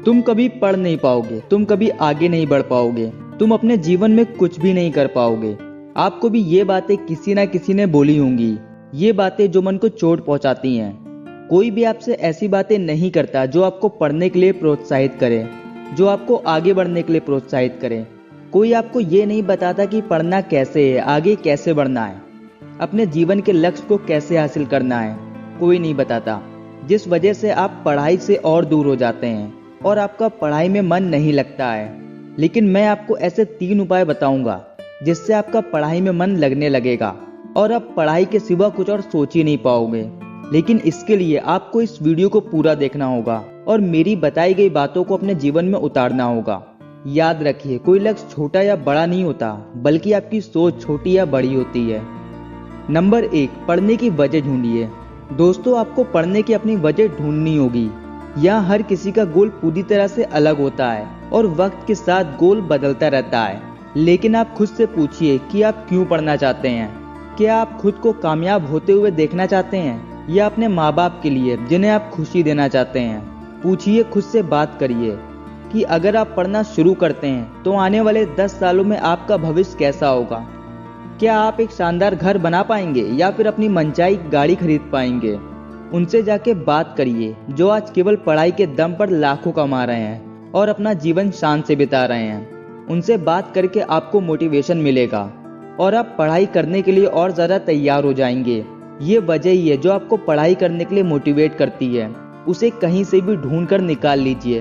तुम कभी पढ़ नहीं पाओगे, तुम कभी आगे नहीं बढ़ पाओगे, तुम अपने जीवन में कुछ भी नहीं कर पाओगे। आपको भी ये बातें किसी ना किसी ने बोली होंगी, ये बातें जो मन को चोट पहुंचाती हैं। कोई भी आपसे ऐसी बातें नहीं करता जो आपको पढ़ने के लिए प्रोत्साहित करे, जो आपको आगे बढ़ने के लिए प्रोत्साहित करे। कोई आपको ये नहीं बताता कि पढ़ना कैसे है, आगे कैसे बढ़ना है, अपने जीवन के लक्ष्य को कैसे हासिल करना है, कोई नहीं बताता। जिस वजह से आप पढ़ाई से और दूर हो जाते हैं और आपका पढ़ाई में मन नहीं लगता है। लेकिन मैं आपको ऐसे 3 उपाय बताऊंगा जिससे आपका पढ़ाई में मन लगने लगेगा और आप पढ़ाई के सिवा कुछ और सोच ही नहीं पाओगे। लेकिन इसके लिए आपको इस वीडियो को पूरा देखना होगा और मेरी बताई गई बातों को अपने जीवन में उतारना होगा। याद रखिए, कोई लक्ष्य छोटा या बड़ा नहीं होता, बल्कि आपकी सोच छोटी या बड़ी होती है। नंबर 1, पढ़ने की वजह ढूंढिए। दोस्तों, आपको पढ़ने की अपनी वजह ढूंढनी होगी। यहाँ हर किसी का गोल पूरी तरह से अलग होता है और वक्त के साथ गोल बदलता रहता है। लेकिन आप खुद से पूछिए कि आप क्यों पढ़ना चाहते हैं। क्या आप खुद को कामयाब होते हुए देखना चाहते हैं या अपने माँ बाप के लिए जिन्हें आप खुशी देना चाहते हैं। पूछिए, खुद से बात करिए कि अगर आप पढ़ना शुरू करते हैं तो आने वाले 10 सालों में आपका भविष्य कैसा होगा। क्या आप एक शानदार घर बना पाएंगे या फिर अपनी मनचाही गाड़ी खरीद पाएंगे। उनसे जाके बात करिए जो आज केवल पढ़ाई के दम पर लाखों कमा रहे हैं और अपना जीवन शान से बिता रहे हैं। उनसे बात करके आपको मोटिवेशन मिलेगा और आप पढ़ाई करने के लिए और ज़्यादा तैयार हो जाएंगे। ये वजह ही है जो आपको पढ़ाई करने के लिए मोटिवेट करती है। उसे कहीं से भी ढूंढ कर निकाल लीजिए,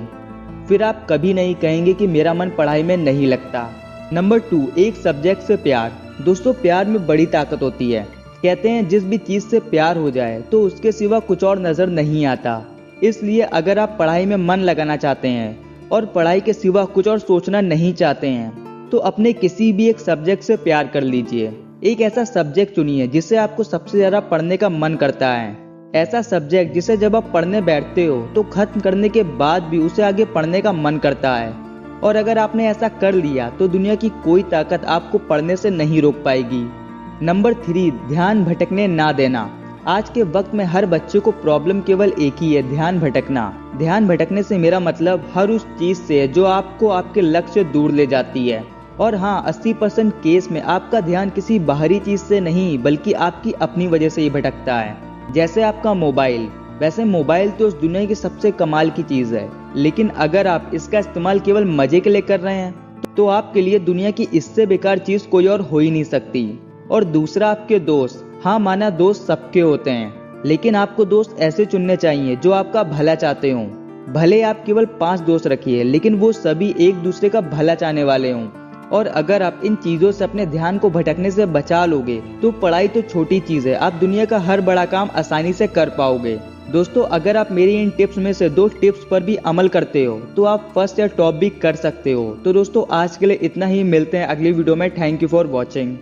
फिर आप कभी नहीं कहेंगे कि मेरा मन पढ़ाई में नहीं लगता। नंबर 2, एक सब्जेक्ट से प्यार। दोस्तों, प्यार में बड़ी ताकत होती है। कहते हैं जिस भी चीज़ से प्यार हो जाए तो उसके सिवा कुछ और नज़र नहीं आता। इसलिए अगर आप पढ़ाई में मन लगाना चाहते हैं और पढ़ाई के सिवा कुछ और सोचना नहीं चाहते हैं तो अपने किसी भी एक सब्जेक्ट से प्यार कर लीजिए। एक ऐसा सब्जेक्ट चुनिए जिसे आपको सबसे ज़्यादा पढ़ने का मन करता है। ऐसा सब्जेक्ट जिसे जब आप पढ़ने बैठते हो तो खत्म करने के बाद भी उसे आगे पढ़ने का मन करता है। और अगर आपने ऐसा कर लिया तो दुनिया की कोई ताकत आपको पढ़ने से नहीं रोक पाएगी। नंबर 3, ध्यान भटकने ना देना। आज के वक्त में हर बच्चे को प्रॉब्लम केवल एक ही है, ध्यान भटकना। ध्यान भटकने से मेरा मतलब हर उस चीज से है जो आपको आपके लक्ष्य से दूर ले जाती है। और हाँ, 80% केस में आपका ध्यान किसी बाहरी चीज से नहीं बल्कि आपकी अपनी वजह से ही भटकता है। जैसे आपका मोबाइल। वैसे मोबाइल तो उस दुनिया की सबसे कमाल की चीज है, लेकिन अगर आप इसका इस्तेमाल केवल मजे के लिए कर रहे हैं तो आपके लिए दुनिया की इससे बेकार चीज कोई और हो ही नहीं सकती। और दूसरा, आपके दोस्त। हाँ, माना दोस्त सबके होते हैं, लेकिन आपको दोस्त ऐसे चुनने चाहिए जो आपका भला चाहते हों। भले आप केवल 5 दोस्त रखिए, लेकिन वो सभी एक दूसरे का भला चाहने वाले हों। और अगर आप इन चीजों से अपने ध्यान को भटकने से बचा लोगे तो पढ़ाई तो छोटी चीज है, आप दुनिया का हर बड़ा काम आसानी से कर पाओगे। दोस्तों, अगर आप मेरी इन टिप्स में से 2 टिप्स पर भी अमल करते हो तो आप फर्स्ट या टॉप भी कर सकते हो। तो दोस्तों, आज के लिए इतना ही। मिलते हैं अगली वीडियो में। Thank you for watching.